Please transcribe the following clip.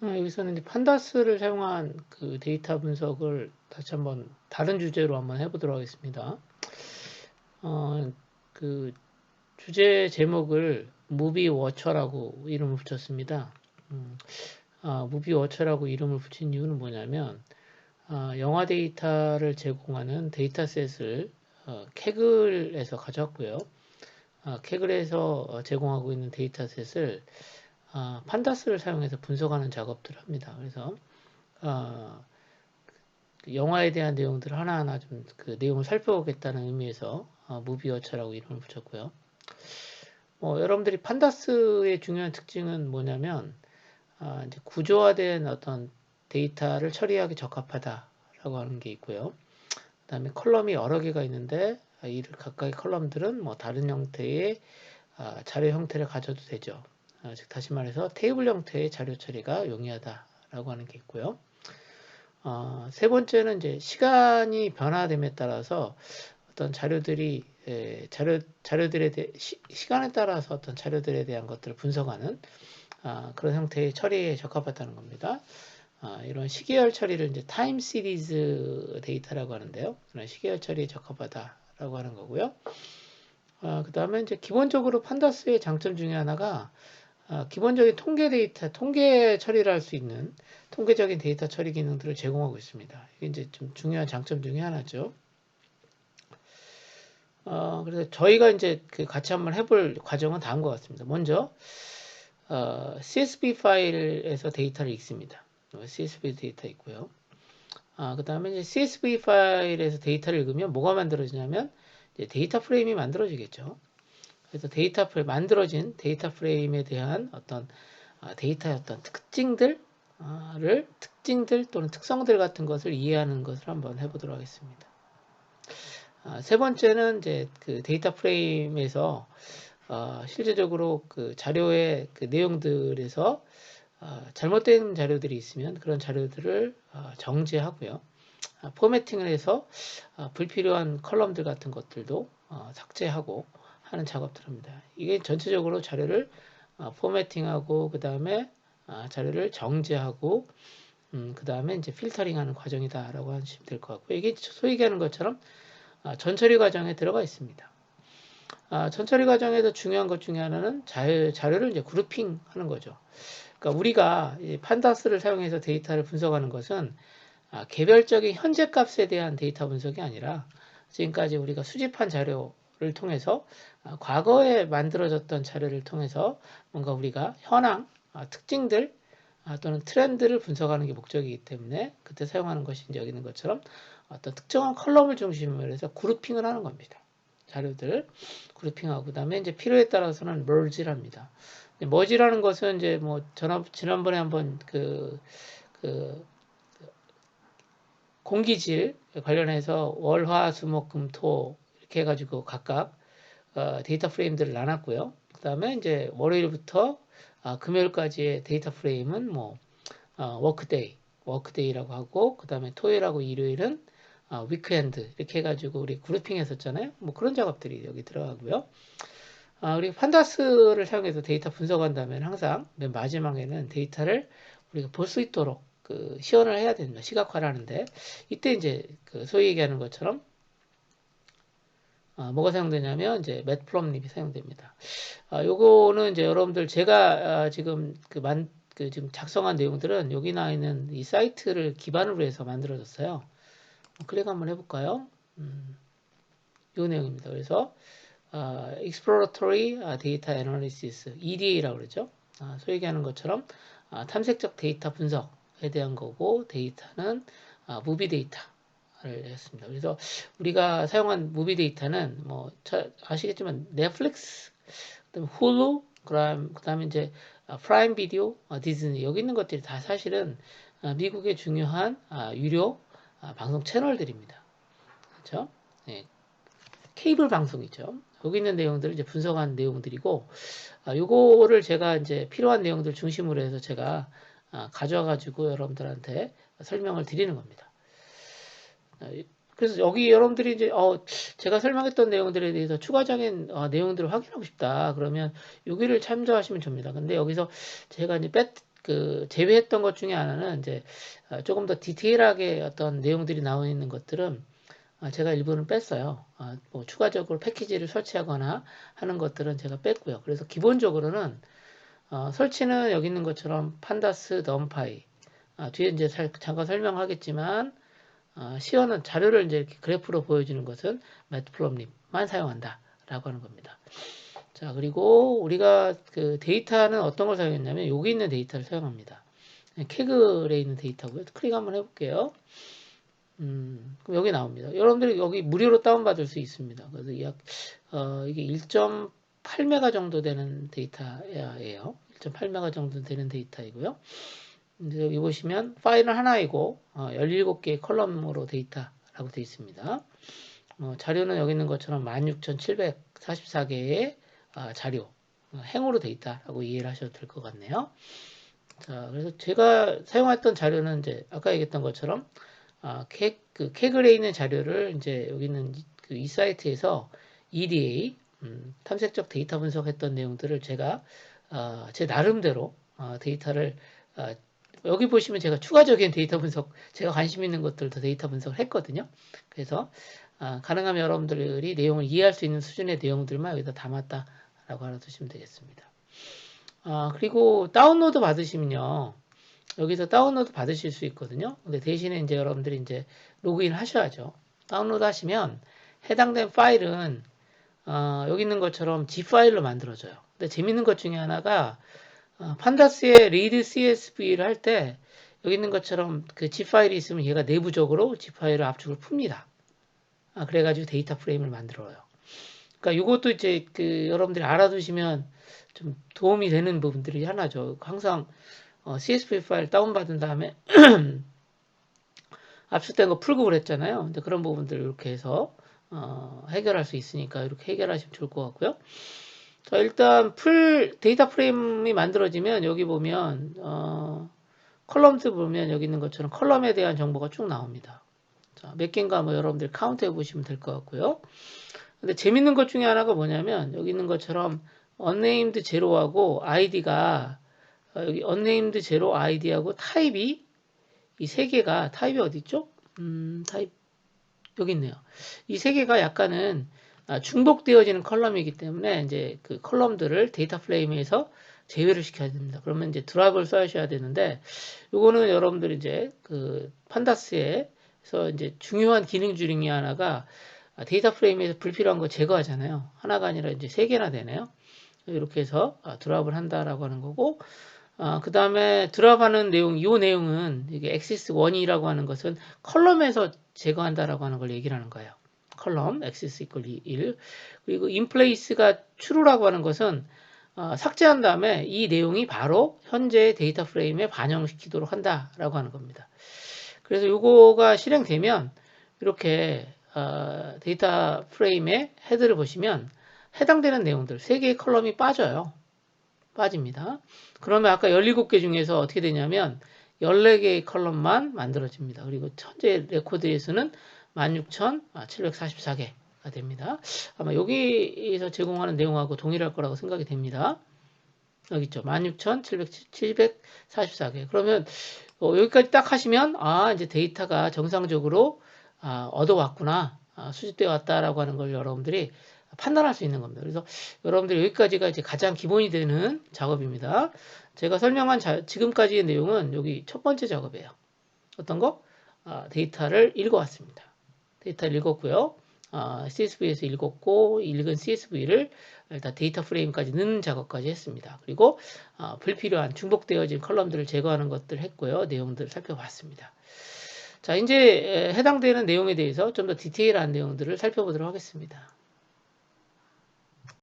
여기서는 이제 판다스를 사용한 그 데이터 분석을 다시 한번 다른 주제로 한번 해보도록 하겠습니다. 그 주제 제목을 무비 워처라고 이름을 붙였습니다. 무비 워처라고 이름을 붙인 이유는 뭐냐면 영화 데이터를 제공하는 데이터셋을 캐글에서 가져왔고요. 캐글에서 제공하고 있는 데이터셋을 판다스를 사용해서 분석하는 작업들을 합니다. 그래서 그 영화에 대한 내용들을 하나하나 좀 그 내용을 살펴보겠다는 의미에서 무비워처라고 이름을 붙였고요. 여러분들이 판다스의 중요한 특징은 뭐냐면 이제 구조화된 어떤 데이터를 처리하기 적합하다라고 하는 게 있고요. 그 다음에 컬럼이 여러 개가 있는데 이 각각의 컬럼들은 뭐 다른 형태의 자료 형태를 가져도 되죠. 즉 다시 말해서 테이블 형태의 자료 처리가 용이하다라고 하는 게 있고요. 세 번째는 이제 시간이 변화됨에 따라서 어떤 자료들이 시간에 따라서 어떤 자료들에 대한 것들을 분석하는 그런 형태의 처리에 적합하다는 겁니다. 이런 시계열 처리를 이제 타임 시리즈 데이터라고 하는데요. 그런 시계열 처리에 적합하다라고 하는 거고요. 그 다음에 이제 기본적으로 판다스의 장점 중에 하나가 기본적인 통계 데이터, 통계 처리를 할 수 있는 통계적인 데이터 처리 기능들을 제공하고 있습니다. 이게 이제 좀 중요한 장점 중에 하나죠. 그래서 저희가 이제 그 같이 한번 해볼 과정은 다음 것 같습니다. 먼저, CSV 파일에서 데이터를 읽습니다. CSV 데이터 있고요. 그 다음에 이제 CSV 파일에서 데이터를 읽으면 뭐가 만들어지냐면 이제 데이터 프레임이 만들어지겠죠. 그래서 만들어진 데이터 프레임에 대한 어떤 데이터의 어떤 특징들 또는 특성들 같은 것을 이해하는 것을 한번 해보도록 하겠습니다. 세 번째는 이제 그 데이터 프레임에서 실제적으로 그 자료의 그 내용들에서 잘못된 자료들이 있으면 그런 자료들을 정제하고요. 포매팅을 해서 불필요한 컬럼들 같은 것들도 삭제하고 하는 작업들을 합니다. 이게 전체적으로 자료를 포매팅하고 그 다음에 자료를 정제하고 그 다음에 이제 필터링하는 과정이다라고 하시면 될 것 같고 이게 소위 얘기하는 것처럼 전처리 과정에 들어가 있습니다. 전처리 과정에서 중요한 것 중에 하나는 자료를 이제 그룹핑하는 거죠. 그러니까 우리가 판다스를 사용해서 데이터를 분석하는 것은 개별적인 현재 값에 대한 데이터 분석이 아니라 지금까지 우리가 수집한 자료를 통해서 과거에 만들어졌던 자료를 통해서 뭔가 우리가 현황, 특징들 또는 트렌드를 분석하는 게 목적이기 때문에 그때 사용하는 것이 이제 여기 있는 것처럼 어떤 특정한 컬럼을 중심으로 해서 그룹핑을 하는 겁니다. 자료들 그룹핑하고 그다음에 이제 필요에 따라서는 merge를 합니다. merge라는 것은 이제 뭐 지난번에 한번 그 공기질 관련해서 월, 화, 수, 목, 금, 토 이렇게 해가지고 각각 데이터 프레임들을 나눴고요. 그 다음에 이제 월요일부터 금요일까지의 데이터 프레임은 뭐 워크데이라고 하고 그 다음에 토요일하고 일요일은 위크엔드 이렇게 해가지고 우리 그룹핑 했었잖아요. 뭐 그런 작업들이 여기 들어가고요. 우리가 판다스를 사용해서 데이터 분석한다면 항상 맨 마지막에는 데이터를 우리가 볼 수 있도록 그 시연을 해야 됩니다. 시각화를 하는데 이때 이제 그 소위 얘기하는 것처럼 뭐가 사용되냐면 이제 맷플롯립이 사용됩니다. 요거는 이제 여러분들 제가 지금 지금 작성한 내용들은 여기 나와 있는 이 사이트를 기반으로 해서 만들어졌어요. 클릭 한번 해볼까요? 요 내용입니다. 그래서 Exploratory Data Analysis (EDA라고 그러죠. 소위 얘기하는 것처럼 탐색적 데이터 분석에 대한 거고 데이터는 무비 데이터를 했습니다. 그래서 우리가 사용한 무비 데이터는 뭐 아시겠지만 넷플릭스, 그다음에 훌루, 그다음에 이제 프라임 비디오, 디즈니 여기 있는 것들이 다 사실은 미국의 중요한 유료 방송 채널들입니다. 그렇죠? 네, 케이블 방송이죠. 여기 있는 내용들을 이제 분석한 내용들이고, 요거를 제가 이제 필요한 내용들 중심으로 해서 제가 가져와가지고 여러분들한테 설명을 드리는 겁니다. 그래서 여기 여러분들이 이제 제가 설명했던 내용들에 대해서 추가적인 내용들을 확인하고 싶다. 그러면 여기를 참조하시면 됩니다. 근데 여기서 제가 이제 제외했던 것 중에 하나는 이제 조금 더 디테일하게 어떤 내용들이 나와 있는 것들은 제가 일부는 뺐어요. 뭐 추가적으로 패키지를 설치하거나 하는 것들은 제가 뺐고요. 그래서 기본적으로는 설치는 여기 있는 것처럼 판다스, 덤파이 뒤에 이제 잠깐 설명하겠지만 시어는 자료를 이제 이렇게 그래프로 보여주는 것은 매트플롯립만 사용한다라고 하는 겁니다. 자, 그리고 우리가 그 데이터는 어떤 걸 사용했냐면 여기 있는 데이터를 사용합니다. 캐글에 있는 데이터고요. 클릭 한번 해볼게요. 그럼 여기 나옵니다. 여러분들이 여기 무료로 다운받을 수 있습니다. 그래서 이게 1.8메가 정도 되는 데이터예요. 1.8메가 정도 되는 데이터이고요. 여기 보시면 파일은 하나이고 17개의 컬럼으로 데이터라고 되어 있습니다. 자료는 여기 있는 것처럼 16,744개의 자료 행으로 되어 있다라고 이해를 하셔도 될 것 같네요. 자, 그래서 제가 사용했던 자료는 이제 아까 얘기했던 것처럼 캐글에 있는 자료를 이제 여기 있는 이 사이트에서 EDA 탐색적 데이터 분석했던 내용들을 제가 제 나름대로 데이터를 여기 보시면 제가 추가적인 데이터 분석 제가 관심 있는 것들도 데이터 분석을 했거든요. 그래서 가능하면 여러분들이 내용을 이해할 수 있는 수준의 내용들만 여기다 담았다라고 알아두시면 되겠습니다. 그리고 다운로드 받으시면요. 여기서 다운로드 받으실 수 있거든요. 근데 대신에 이제 여러분들이 이제 로그인 하셔야죠. 다운로드 하시면 해당된 파일은 여기 있는 것처럼 zip 파일로 만들어져요. 근데 재밌는 것 중에 하나가 판다스의 read CSV를 할 때 여기 있는 것처럼 그 zip 파일이 있으면 얘가 내부적으로 zip 파일을 압축을 풉니다. 그래가지고 데이터 프레임을 만들어요. 그러니까 이것도 이제 여러분들이 알아두시면 좀 도움이 되는 부분들이 하나죠. 항상 CSV 파일 다운받은 다음에 압축된 거 풀고 그랬잖아요. 근데 그런 부분들 이렇게 해서 해결할 수 있으니까 이렇게 해결하시면 좋을 것 같고요. 자, 일단 데이터 프레임이 만들어지면 여기 보면 컬럼스 보면 여기 있는 것처럼 컬럼에 대한 정보가 쭉 나옵니다. 자, 몇 개인가 뭐 여러분들 카운트 해보시면 될 것 같고요. 근데 재밌는 것 중에 하나가 뭐냐면 여기 있는 것처럼 unnamed 제로하고 아이디가 여기 unnamed 제로 아이디하고 타입이 이 세 개가 타입이 어디 있죠? 타입 여기 있네요. 이 세 개가 약간은 중복되어지는 컬럼이기 때문에 이제 그 컬럼들을 데이터 프레임에서 제외를 시켜야 됩니다. 그러면 이제 드랍을 써셔야 되는데 요거는 여러분들이 이제 그 판다스에서 이제 중요한 기능 중에 하나가 데이터 프레임에서 불필요한 거 제거하잖아요. 하나가 아니라 이제 세 개나 되네요. 이렇게 해서 드랍을 한다라고 하는 거고 그 다음에 드랍하는 내용, 이 내용은 이게 axis 1이라고 하는 것은 컬럼에서 제거한다라고 하는 걸 얘기를 하는 거예요. 컬럼, axis equal 1. 그리고 inplace가 true라고 하는 것은 삭제한 다음에 이 내용이 바로 현재 데이터 프레임에 반영시키도록 한다라고 하는 겁니다. 그래서 이거가 실행되면 이렇게 데이터 프레임의 헤드를 보시면 해당되는 내용들 3개의 컬럼이 빠집니다. 그러면 아까 17개 중에서 어떻게 되냐면 14개의 컬럼만 만들어집니다. 그리고 현재 레코드에서는 16,744개가 됩니다. 아마 여기에서 제공하는 내용하고 동일할 거라고 생각이 됩니다. 여기 있죠. 16,744개. 그러면 여기까지 딱 하시면 이제 데이터가 정상적으로 얻어왔구나. 수집되어 왔다라고 하는 걸 여러분들이 판단할 수 있는 겁니다. 그래서 여러분들이 여기까지가 이제 가장 기본이 되는 작업입니다. 제가 설명한 지금까지의 내용은 여기 첫 번째 작업이에요. 어떤 거? 데이터를 읽어왔습니다. 데이터를 읽었고요. CSV에서 읽었고 읽은 CSV를 일단 데이터 프레임까지 넣는 작업까지 했습니다. 그리고 불필요한 중복되어진 컬럼들을 제거하는 것들 했고요. 내용들을 살펴봤습니다. 자, 이제 해당되는 내용에 대해서 좀 더 디테일한 내용들을 살펴보도록 하겠습니다.